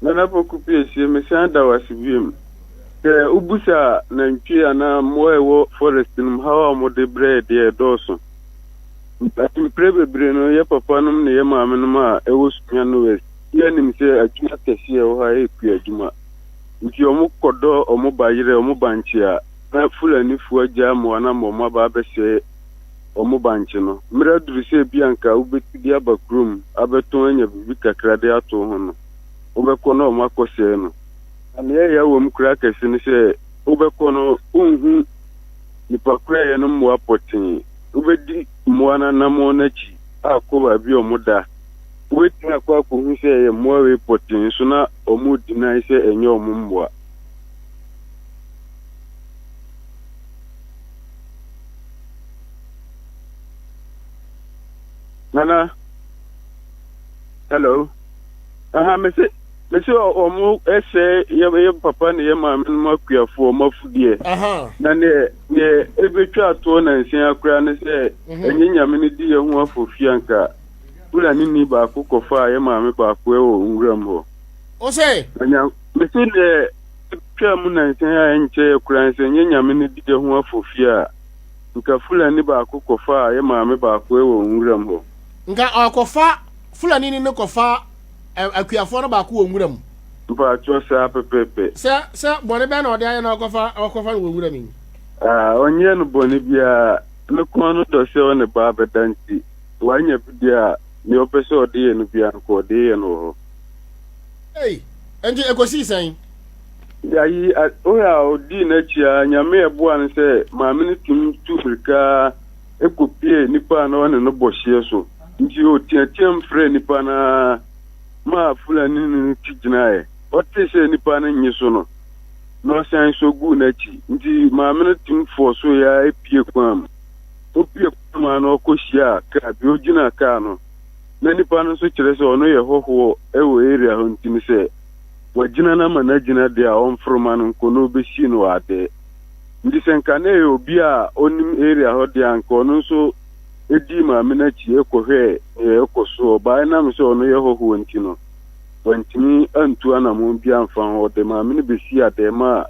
Nana pokupie sie me sanda wasibiem. Ubusa na ntwi na moewo forest nim hawa mo de bread e doso. Atim prebebre no ye papa nom ne ye maame nom a ewo sunya no west. Ye nim se adwuma kese e wo ha e ku adwuma. Nti omo kodo omo bayire omo banchi a na fulani fu agya mo na mo ma ba behye omo banchi no. Mira duru se bi anka ubetidi abakrum abeton anya bibi kakra de ato ho no. Ubekọ na omo akose no. Ani ya wo mkura kese ni se ubekọ no unhu nipa kura ye no mo apotin. Ubedi mo na namo na chi akoba bi omo da. Ubeti akwa ko hu se ye mo we potin so na omo dina se enye omo mboa. Nana. Hello. Mese omo ese ye papa ne ye maame no makuafo mafudie. Na ne ebetwa ato na nsia akura ne se enye nyame ne di ye ho afofia nka. Ula nini ba kofa ye maame ba ko e wo nwuram ho. O se anya mese ne twa mu na nsia ya nche akura nse enye nyame ne di ye ho afofia. Nka fulani ba kofa ye maame ba ko e wo nwuram ho. Nka akofa fulani ni kofa akuafo no ba ko wo nwuram. Mpa chosa pepepe. Se bone be na ode aye na akofa no wo nwuram ni. Onye no bone bia me ko no do se o ne ba bedanti. Wanya bidia ni opese ode ye no bia ko ode ye no ho. Enji ekosi san. Ya yi o ya odi na chia nyame ebo an se maame ni tum tubrika ekopie nipa na one no bohye so. Nti o tiatem frɛ nipa na ma fulani ni kijinae. Ote se nipa na nyiso no. No san so gu na chi. Nti maame ni tum fo so ya epie kwam. Opie kwam na okohia ka bi ogina ka no. Na nipa no so kire se ono ye hoho ewo area ho ntimi se wagina na managina de a onfroma no nkono beshi no ade. Ndi senka na e obi a onim area ho de anko no so edi maame na chi ekohwe ekoso ba na me so ono ye hoho ntino. Wantimi antu anamo bi amfan ho de maame ne beshi ade ma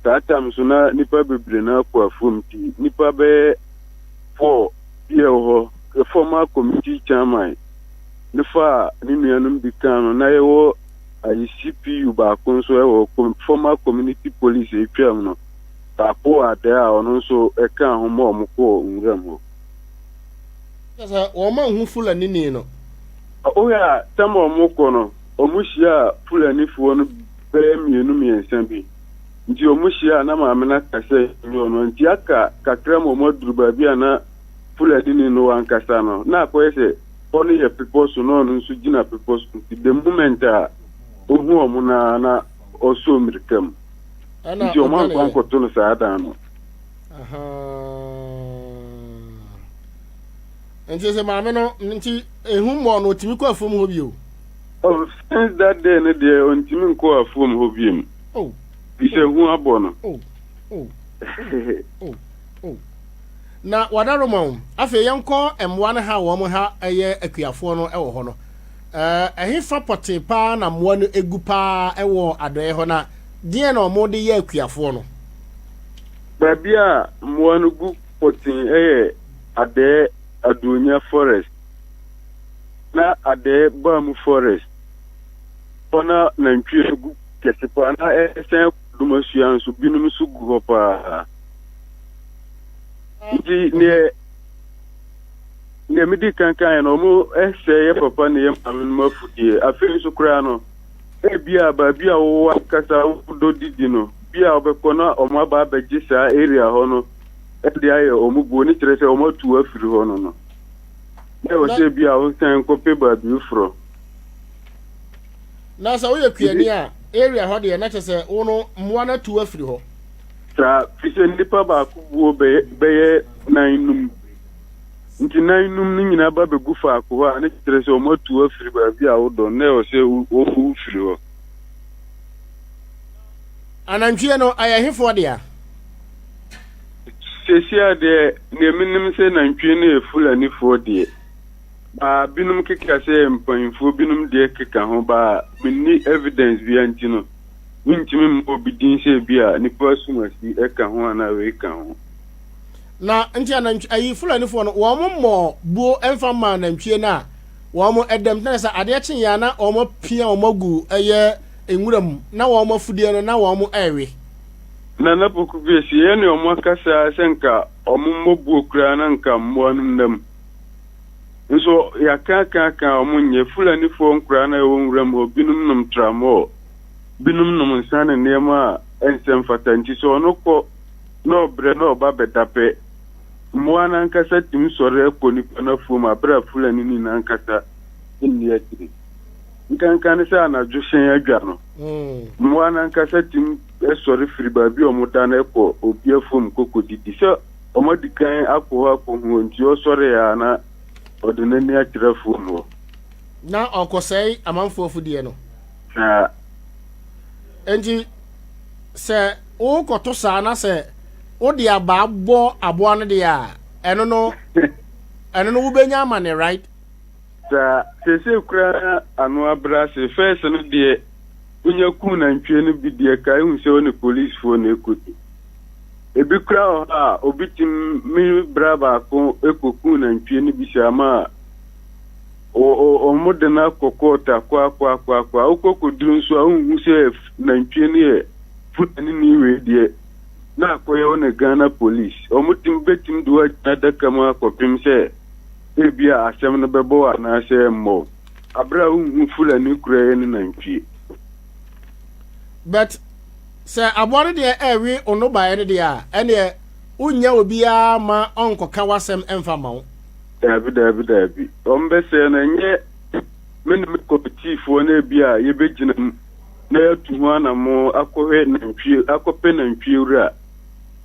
tatam so na nipa bebre na kwa fomti nipa be for ye ho former committee chairman nifa ni nuanum bi kan na yewo ICPU ba ko so ewo former community police etwam no ba po ade a ono so e kan ho mo ko nwuram ho. Sasa o ma hu fulani ni no. O ya tamo mo ko no omuhia fulani fu no be mienu miensan bi. Nti omuhia na maame na kase nyo no nti aka kakra mo moduru ba bia na fulani ni no ankasa no na akoyese oni ye people so no nso gina people so the moment a ohu omu na oso mirikam nti o man kwan koto no saada no nti se maame no nti ehu mo no timi kwa fom ho bio since that day ne de on timi kwa fom ho biem ise hu abono na wadaroma afi yanko emwa na ha wo mo ha eye akuafo no ewo ho no ehifa pote pa na mwa no egu pa ewo adoe ho na die na omo de ye akuafo no babia mwa no gu potin ade adunya forest na ade bamu forest ona na ntwe gu kese pa na esen dumosuan so binum su gu pa Ndi ne midi kankan no mo ye papa ne ye maame mafudie afei so kura no bia ba bia wo akasa do didi no bia obekọ na omo aba begisa area ho no de aye omo bu ni kire se omo tu afiri ho no ne wo se bia wo san ko pe ba bi ufro na sa wo ye kuani a area ho de na chese wo no mwa na tu afiri ho sa fise nipa ba kubuo beye nainum nti nainum ni nyina ba be gufa akwa a ne kire se o matu afiri ba bia wo do na o se o fu firi ho anantwie no ayahefo de a sesia de ne minim se nantwie no e fulani fo de binum keka say mpanyimfo binum de keka ho ba mini evidence bi antino wintimi mo bidin say bia nipa sumasi eka ho ana we ka ho na nti ayi fulani fo no wo mo buo emfa ma na ntwie na wo mo edem na sa ade kyen ya na wo mo pia wo magu eye enwuram na wo mo fudie no na wo mo ewe na poku bi si ye ne omo kasa senka omo mobu okura na nka mmo nam nso ya ka omo nye fulani fo nkura na wo nwuram obinum nom tramo binum nom nsane nema ensem fatanti so no ko no bre no ba bedape mmo na nkasa tim sore ekoni na fo ma bra fulani ni na nkasa inni akiri nkankan sa na joshen adwa no mmo na nkasa tim esori firi ba bi omuda na ekọ obi afom kokodidi so omodikan akọ hu nti osori ya na odinani akira fom wo na okosai amanfo fudie no enji se o koto sa na se o di aba abo no de a eno no wo benya amane right se kura anu abra se first no de unya ku na ntwe no bi de kai hu se oni police fo na ekoti ebi kura ha obitim mi braba ko ekoku na ntwe no bi shama o modena kokota kwa okokoduru nso ahu se na ntwe no e futani ni we de na koyo na Ghana police omutim betim duwa na daka ma kopim se ebia asem no bebo na se mo abra hu fulani kura ni na ntwe but say abore de ewe ono ba ene de a ene unya obia ma onko ka wasem emfa mawo dabi ombe se na nye menim kopetifo na bia ye begina na atu ho na mo akohwe na ntwie akope na ntwie wura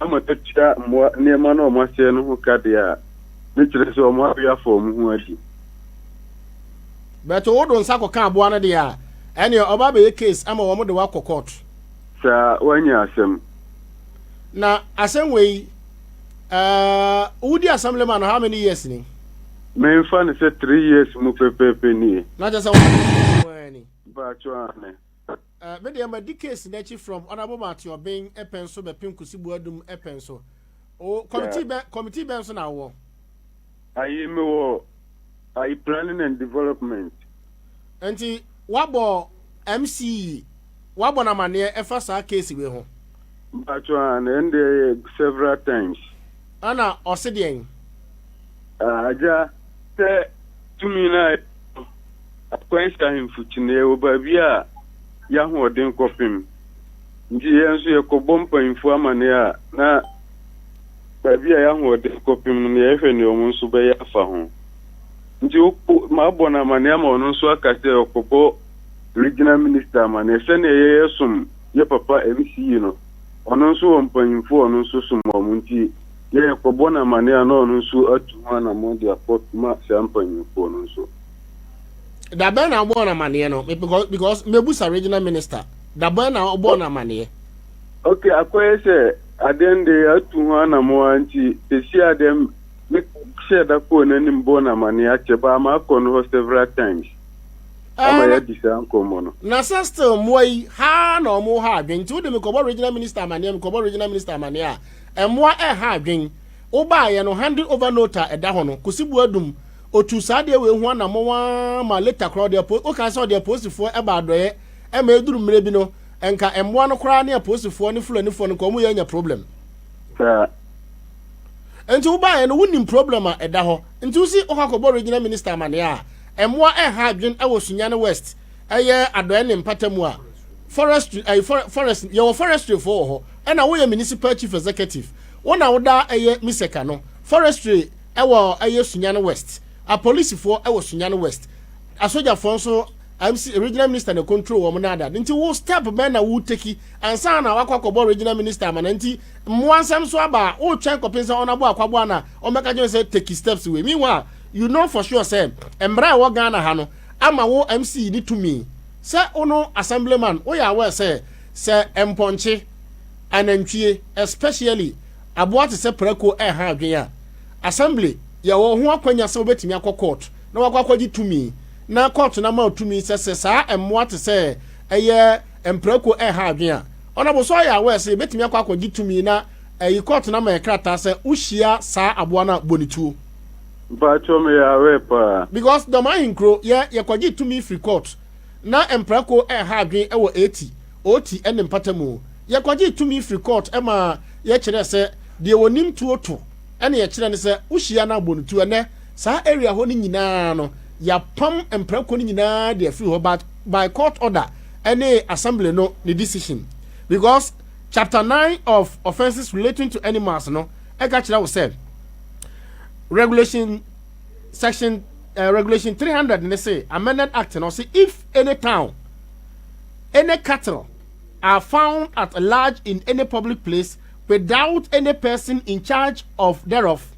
amatatira mo nema na o se no ho kade a ne kire se o mo abia fo mo ho adi but o don sako ka abo na de a ene oba be case ama wo mo de wa court sa wanya asem na asem we udi assemblyman how many years ni me fan say 3 years mu pepepe ni na just wani ba chwane me de ma di case na chi from honorable Matthew Ben epenso be pinkusi buadum epenso o committee ben so na wo ayi me wo ayi planning and development enti wabo MC wabo na mane efa sa case we ho bachwan and several times ana osidien aja te tumina akwansa himfuchine obabia ya ho odin kopim nji yenso yekobompa info amane a na babia ya ho odin kopim no ye ni omunso be ya fa ho nji ma bona mane ama ono nso akase okobo regional minister mane se ne yesum ye papa MC no ono nso ompanyimfo ono nso sumomunti ye kobo na mane ana ono nso atu ho na mo dia port ma sampanyimfo ono nso da ben na born na mane no because mebusa regional minister da ben na born na mane okay akoye se adende atu ho na mo anti esi adem me share da ko na nim born na mane ache ba ma kono several times ama ya disa nkomo no na sister moi ha na omo ha adwen ti wo de me kobo regional minister mane me kobo regional minister mane a emwa ha adwen wo ba ye no hand over note eda ho no kusibu adum otu saade we hu na mo wa ma later crowd dey post o kan say dey post for e ba doye e ma eduru mre bi no enka emwa no kra na post for ni fulani for no ko mo ya nya problem enti wo ba ye no wunim problem a eda ho enti wo si o ka kobo regional minister mane a emwa ha adwen e wo Sunyane West eye adoye ne mpatamu a forest your forestry for ho e na wo ye municipal chief executive wo na wo da eye miseka no forestry e wo eye Sunyane West a police for e wo Sunyane West a soldier for so MC regional minister na control wo na da nti wo step ben na wo take ansa na wakwakobo regional minister man nti mwansam so aba wo twen kopensa onabo akwabo na o meka je say take steps we meanwhile you know for sure say embra wo Ghana ha no ama wo MC ni to me say ono assemblyman wo ya we say emponche anantwie especially abo ate say prako ha adwen a assembly ya wo ho akwanya say obetimi akọ court na wakwaji tumi na court na ma tumi sese saa emmoa te se eye emprako ha adwen a ona bo so ya we se betimi akwaji tumi na court na ma ekrata se uhia saa aboa na bonituo ba chome ya we pa because the man hinkro ye kwaji tumi free court na emprako ha adwen e wo 80 oti ene mpatamu ye kwaji tumi free court e ma ye kire se de wonim tuoto ene ye kire ne se uhia na bonituo ne saa area ho ni nyina no ya pam emprako ni nyina de free ho but by court order any assembly no the decision because chapter 9 of offenses relating to animals no e ga kire wo say regulation section regulation 300 they say amended act no say if any town any cattle are found at large in any public place without any person in charge of thereof,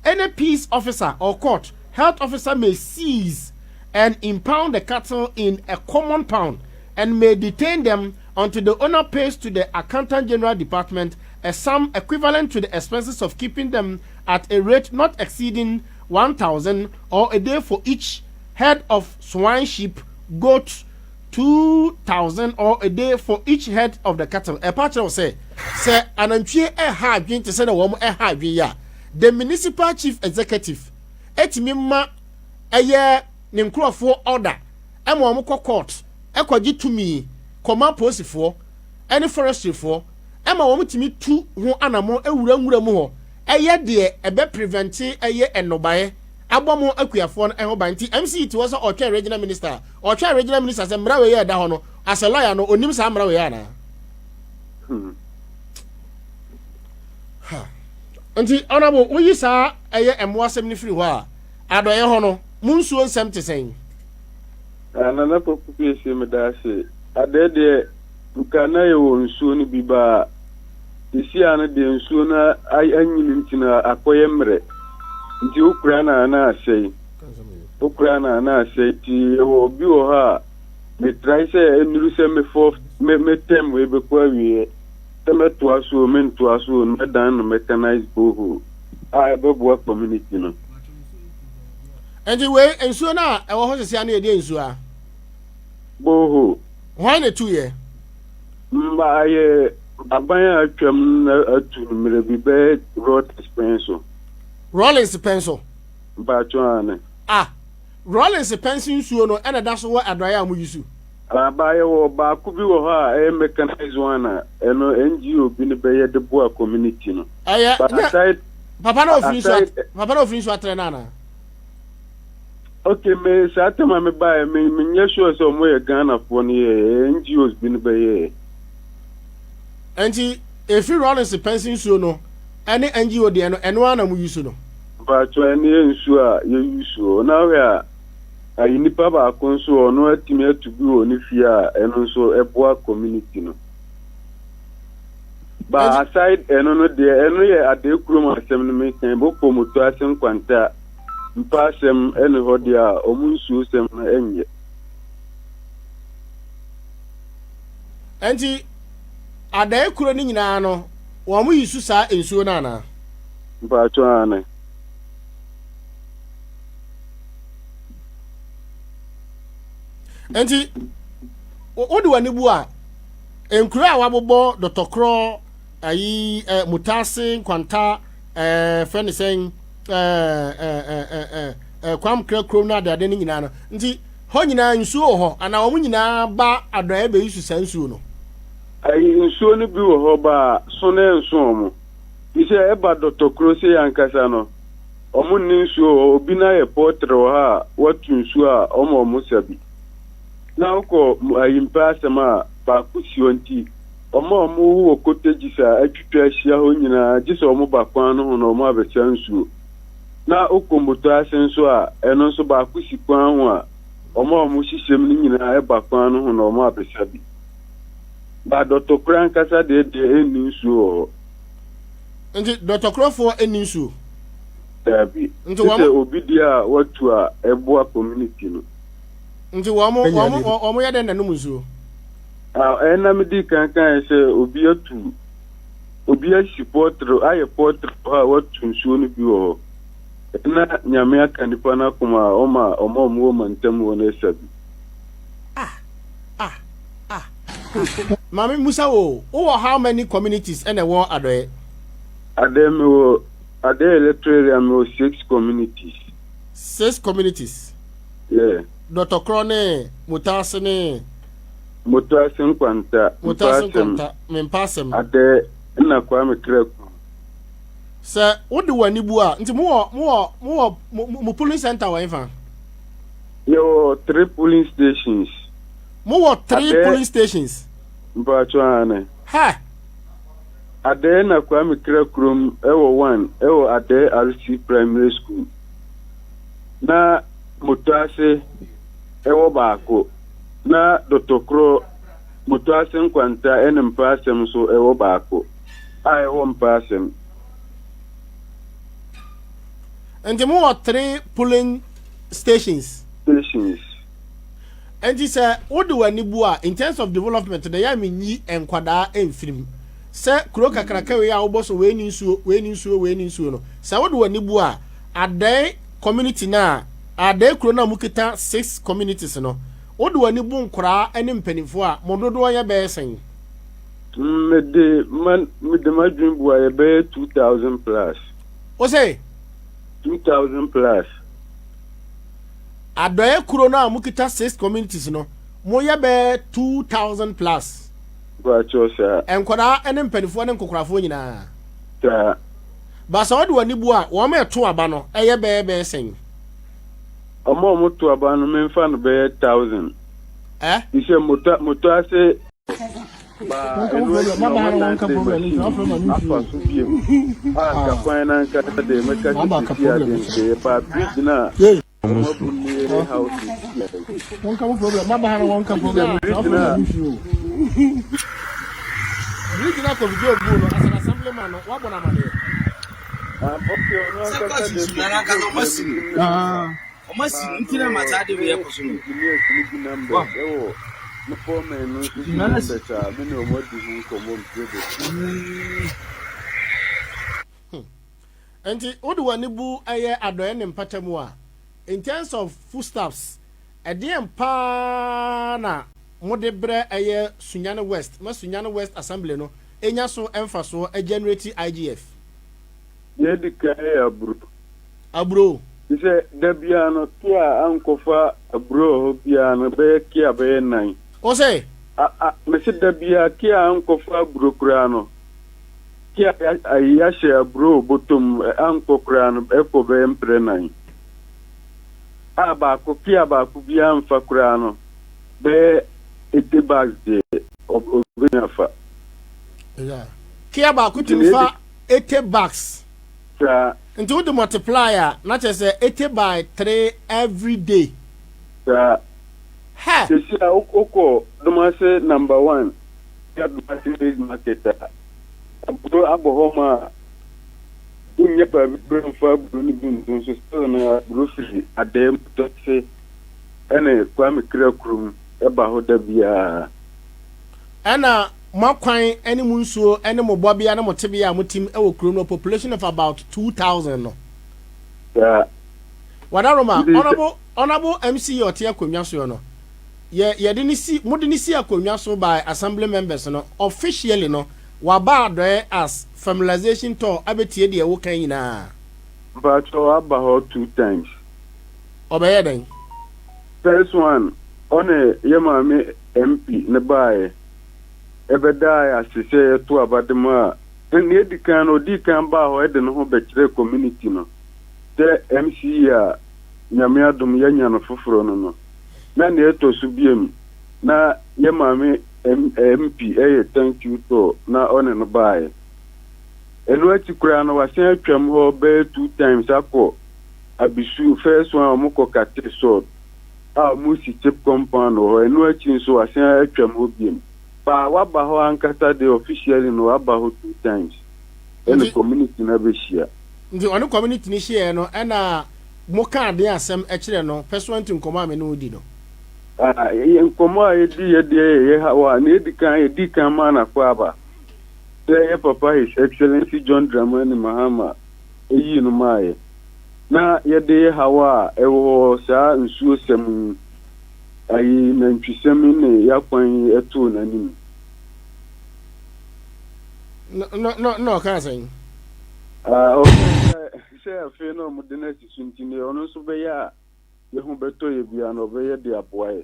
any peace officer or court health officer may seize and impound the cattle in a common pound and may detain them until the owner pays to the accountant general department a sum equivalent to the expenses of keeping them at a rate not exceeding 1,000 or a day for each head of swine, sheep, goat, 2,000 or a day for each head of the cattle. A part of say anantwie ha adwen te say na wo ha adwen ya the municipal chief executive etimi ma eye ne nkrofo order e mo mo court e kwaji tumi koma posifo any forestry fo e ma wo timi tu ho anamo ewura mu ho eye de ebe prevent eye enobaye abomo akuafo no e ho banti MC ti wo so otwa regional minister say mra we ye da ho no as a lawyer no onim sa mra we ya na Anti honorable we sa eye emwa sem ni free ho a adoye ho no munsuo nsem te sen anana popu se me da se adede nkana ye wo nsuo ni biba isi ana de nsuo na anyini ntina akoye mre nti ukura na asei ukura na asei ti wo bi wo ha me try say enuru se me tem we be kwa wie temeto aso mento aso me dan no mechanized boho a bebo community no enti we nsuo na e wo ho sese ana e de nsuo a boho why na 2 year mba ye abanya atwam atu mire bi be Rollins pencil ba chuane Rollins pencil nsuo no ena da so wa adraya amu yusu abaye wo ba ku bi wo ha e mechanize one eno NGO bi ne be ye de boa community no papa no ofin so atre na okay me satema me ba me nye sure so mo ye Ghana fo ne NGOs bi ne be ye enti if you Rollins pencil nsuo no any NGO de eno ana mu yusu no ba cho ene nsuo a ye yusu na we a ayi nipa ba konso ono atimi atubi oni fia eno so eboa community no ba aside eno no de eno ye ade kuro asem no me kan bo promoto asem kwanta mpa asem eno ho dia omunsuo sem na enye enti ade kuro ni nyina no wo mu yisu sa ensuo na na ba cho ana enti odi wani bu a enkura a wabobɔ dotokro ayi mutase kwanta fɛn sen kwam krakrom na ade ne nyina no nti ho nyina nsuo ho ana wo nyina ba adoe be yisu san nsuo no ayi nsuo no bi wo ho ba so na nsuo mo ise eba dotokro se yankasa no omu ni nsuo obi na ye potro ha watu nsuo a omo sabi na uko ayimpa asema ba kusionti omo wo koteji sa atwitwa ahia ho nyina gise omo ba kwan no ho no omo abecha nsuo na uko moto asenso a eno nso ba kusi kwan ho a omo hyehyem ni nyina e ba kwan no ho no omo abecha bi ba dotokran kasa de eni nsuo nti dotokrafo eni nsuo tabi nti obi dia watu a eboa community no nti wamo ya den nanum nsuo ena medi kan se obi atu obi a supporter aye porter ha watu nsuo no bi wo na nyame aka nipa na kuma oma mu ntem wo na sabi Mami Musa wo how many communities and a war ade me wo ade electoral me wo 6 communities. 6 communities. Yeah. Dr. Krone Mutasene kwanta mempasem ade na kwa me krek sir wodi wani bu a nti mo polling center wa ifa yo 3 polling stations mo 3 polling stations mbacho ane ha ade na kwa me krek room ewo 1 ewo ade RC primary school na Mutase ewo baako na Dr. Kro Mutase nkwanta mpasem so ewo baako a ewo mpasem and the more 3 polling stations and this what do any bua in terms of development the ya minyi enkwada emfrim say kuro kakraka we ya oboso we ni nsuo no say what do any bua ade community na ade kuro na mukita 6 communities no what do any bu nkura ene mpanifo a mododo ya be sen me de madwin bua ya be 2000 plus o say 2000 plus adoye kuro na mukita 6 communities no mo ye be 2000 plus ba chosa enkwada ene mpanifo ne nkokrafo nyina ta ba sa wode wani bu a wo me to aba no eye be sen omo to aba no me fa no be 1000 ise moto ase ba enu mama wan ka problem ni afa so biem ka kwana ka de me ka ti ya de ba bridge na omo bu ni house wan ka problem mama wan ka problem bridge na ko video bu no as an assemblyman no wa bona mane okay no ka de na ka no masi masi ntina mata de we ko so no no formen no better me no mo di hu ko mo mprebe enti odi wani bu aye adoye ne mpatamu a in terms of foodstuffs edem pa na mode bre aye Sunyane West Assembly no enya so emfaso a generate IGF ye dika abro ise dabia no tia ankofa abro bia no be kia be nan o say me se dabia kia ankofa abro kura no kia ya she abro botom ankokura no e ko be mpre nan aba ko kia ba ku bia mfa kura no be ete bags de obinyafa yeah kia ba ku timfa 80 bags into the multiplier not just 80 by 3 every day. Ha. You see, Oko, the master number 1. You big market. Homa. In your brain for Brunibun, so na grocery at them to say, any Kwame Krakrum about the beer. Anna. Makwan any munsuo any mo bobia na motebia mutim e wo krono population of about 2000 no. Yeah. Wadaroma honorable MC otia konwa so no. Ye de ni si mo de ni si akonwa so by assembly members no officially no waba adoe as familiarization tour abetie de wo kan nyina. But about 2 times. Obeye den. First one on a yemame MP ne bae ebeda asise to abadema en edikan odikan ba ho ede no ho bekire community no the MC a nyame adom yanya no foforo no na ne eto su biem na ye mame MP thank you to na one no bae enu atikura no wasen atwam ho be 2 times akọ abisu first one omko kate so musi chip compound ho enu achi so wasen atwam ho biem ba waba ho ankasa de officially no waba ho 2 times in the community na be share ndi ono community ni share no na mo ka de asem e kire no person to nkoma me no di no nkoma ye wa na edikan ma na kwa ba the papa his excellency John Dramani Mahama eyi no maaye na yɛde hawa ɛwɔ saa nsuo sɛm ayi na ntwisɛm ne yakwan ɛto n'anim. No ka saying. Say afei no mo de na sisu ntine ono so be ya ye ho beto ye bia no be ye de aboa ye.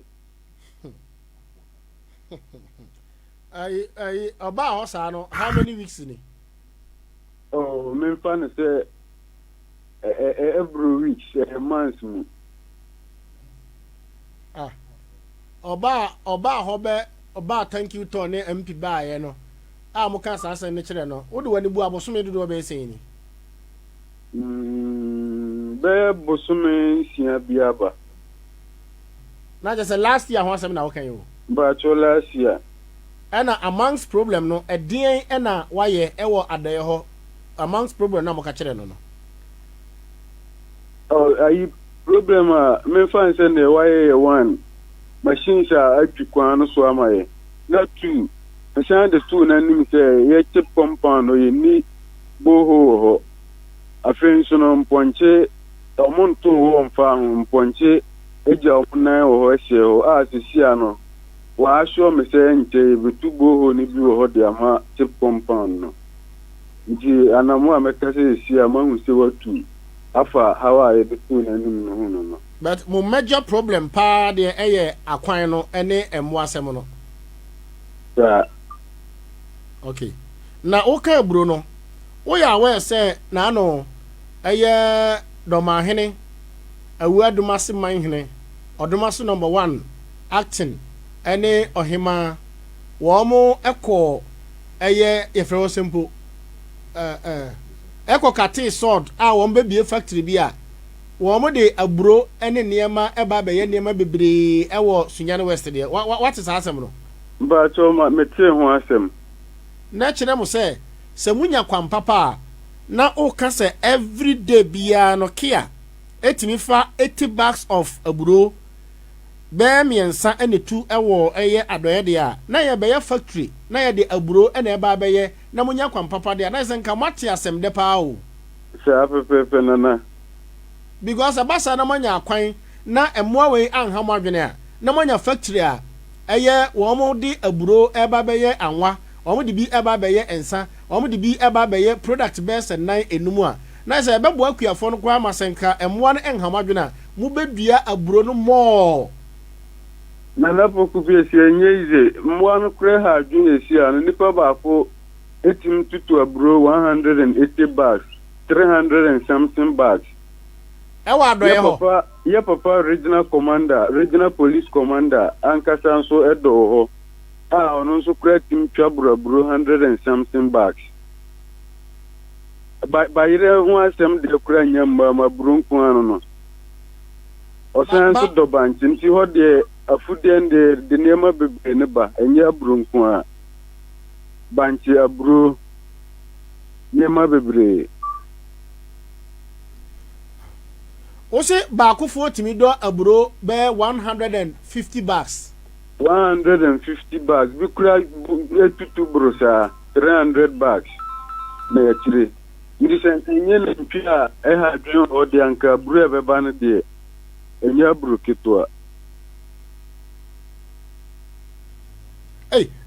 I about us no how many weeks ni? Oh, me fan say every week, a month. Oba hobe oba thank you to ne MP ba ye no. A mo ka sa ne kire no. Wo de wani bu abosome dodo be sen ni. Be bosome sia biaba. Na just last year ho asem na wo kan yo. Ba cho last year. Ena amongst problem no edin ena waye ewo adaye ho amongst problem na mo ka kire no no. Oh, ayi problem me fan say ne waye one machines are atwikwan no so amaye. Na two. Nsan de two na nim say ye chip compound o ye ni boho ho. Afin so no mponche omonto ho mfa mponche eja omunan ho ehye ho a sisia no wa show me say nche betubo ho ni bi ho de ama chip compound no nji anamu ameka say sia mahu se watu afa hawa e betu na nim no ho no. But mo major problem pa de eye akwan no ene emo asem no. Yeah. Okay. Na oka eburo no wo ya we say na no eye domahene awu adumase manhene odumase number 1 acting ene ohima wo mo eko eye yefrewo simple eko kate sword a wo mbe bie factory bi a wo mo de aburo ene niema eba be ye niema bebre ewo Sunyane West de what is asem no Ba cho ma mete ho asem na kire mo se munya kwampapa na o ka se every day bia no kia etimi fa 80 bags of aburo be miensa ene tu ewo eye adoye de a na ye be ye factory na ye de aburo ene eba be ye na munya kwampapa de na se nka mate asem de pa o sa pepe na because abasa na manya akwan na emoa we anha mo adwene a na manya factory a eye wo mo di aburo eba be ye anwa wo de bi eba be ye ensa wo de bi eba be ye product best nan enumu a na se bebo akuafo no kwa masenka emoa no enhama dwena mu bedua aburo no mo na poku bi esi enye mmoa no kure ha adwene esi a nipa baako etim tutu aburo 180 bags 300 and something bags ewa adoye ho ye papa regional police commander ankasa nso edo ho ono nso kure tim twaburo 100 and something bags ba ire ho asem de kura nyamba ma brunku anu no osan so do banchi nti ho de afuden de nema bebe ne ba enya brunku a banchi aburo nema bebre ose ba kofo timi do aburo be 150 bags 150 bags bi kura etutu brosa 300 bags na yachire ndi senye na mpia ha dwen odi anka buru ebeba no de enya buru kitwa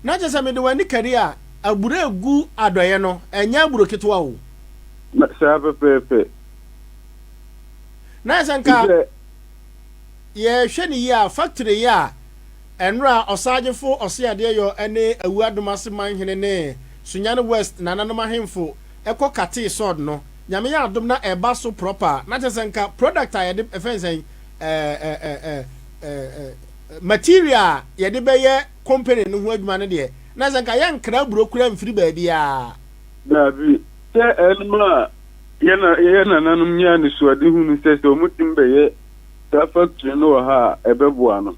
na je se me de wani career aburu egu adoye no enya buru kitwa o na sa pepe na sanka ye hwani ya factory ya enra osagefo osiade yo ene awu adomase manhene ne Sunyane West nananom ahemfo eko kate sword no nyame ya adom na eba so proper na tesenka product a yede efensen material yede beye company no ho adwuma ne de na senka ya nkra burokura mfiri ba bia na bi te elma yana nanum nya ni suade hunu se omutim beye ta factory no ha ebeboa no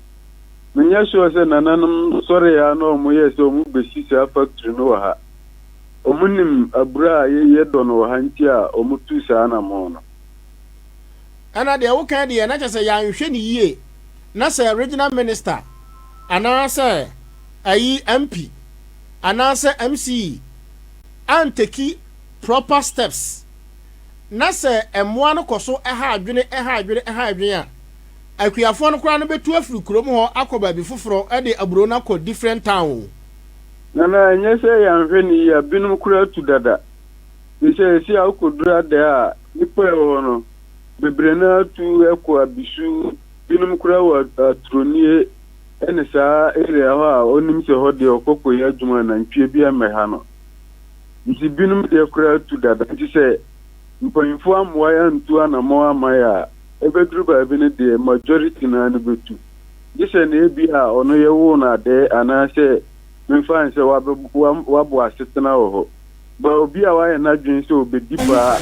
menya sure se nananum sore ya no mo ye se omu besi sa factory no ha omunim abura ye dono hanti a omutu sa na mo no ana de wo kan de na chese ya nhwe ni yie na se regional minister ana se ayi MP ana se MC anteki proper steps na se emmoa no koso eha adwene a akuyafo no kra no betu afiri kurom ho akoba bi foforo e de aburo na ko different town na nyese ya nhwe ni ya binum kura tu dada ise si akodura de a nipa ho no bebre na tu ekwa bisu binum kura wa tronie ene saa area ho a onim se ho de okoko ya dwuma na ntwe bi ameha no nti binum de kura tu dada nti se mpanyinfo amwa ya ntu anamo amaya ebeduru ba bi ne de majority na ne betu gise na ebi a ono ye wo na de anase memfa nse wabo asetena ho ba obi a wa na dwen se obedipa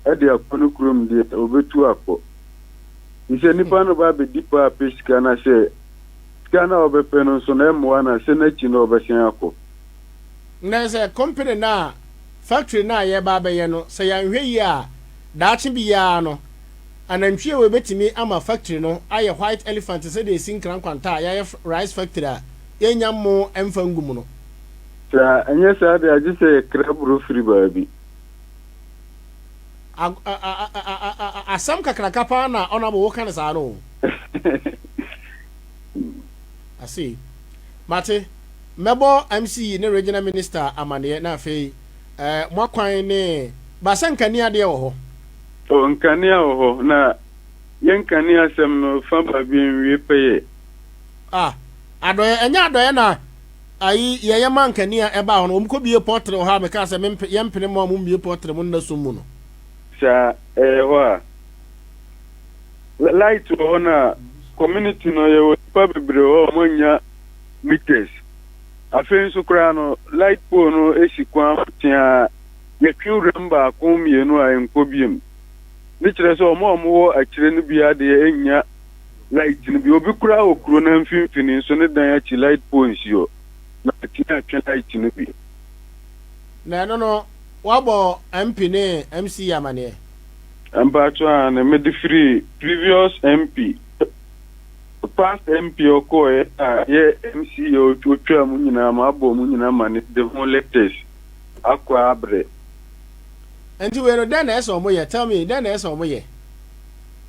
e de akono krom de obetu akọ gise nipa no ba bedipa pesika na se kana obepe no so na emwa na se na chi na obehyen akọ na se company na factory na ye ba be ye no se ya nhwe yi a daachi bi ya no anantwie we betimi ama factory no aye white elephant se de sinkran kwanta ya rice factory a yenya mo emfa ngum no sa anya sa de agi se kraburu free baby asam kakraka pa na ona bo kan sa no asi mate mebo MC ne regional minister amane na afei mwakwan ne basankania de wo ho o nkania ho na yenkania sem no famba bi nwie peye adoye enya adoye na ayi yeye mankania eba ho no omko bie portrait ho ha me ka se yempene mo mo bie portrait mo na sumu no sa wa light ho na community no ye pa bebre ho monya meters afen so kra no light pole no esikwa tia ye twuremba ko mienu a enkobiem ni kire so mo wo akire no bia de enya light no bi obi kura okuro na mfimfini so ne dan achi light pole ncio na tia atwa light no bi na no wabo MP ne MC amane amba twa na me free previous MP past MP okoye ye MC o twa mu nyina ma abo mu nyina ma ne de ho lectures akwa abre enti we no den na eso mo ye tell me den na eso mo ye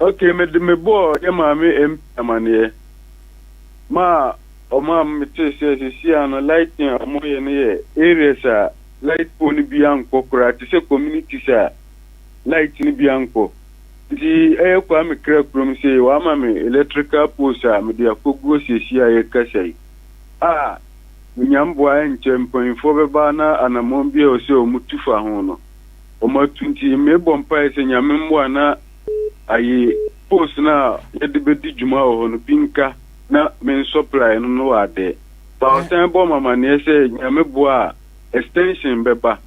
okay me bo ye ma me MP amane ma o ma me tese si ano lighting mo ye ne ye area light pole bi anko kura ti se community sa light ni bi anko di kwa me kra krom se wa ma me electrical post a me dia koguo sesi a ye kasai nyambo a nchempo info be ba na anamon bi o se o mutufa ho no o ma tunti me bompa se nyame mbo na ayi post na ye de be di juma ho no pinka na men supply no ade ba o tan bo mama ne se nyame bo a extension beba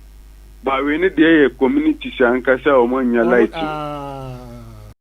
ba we ne de ye community sankasa o mo nya light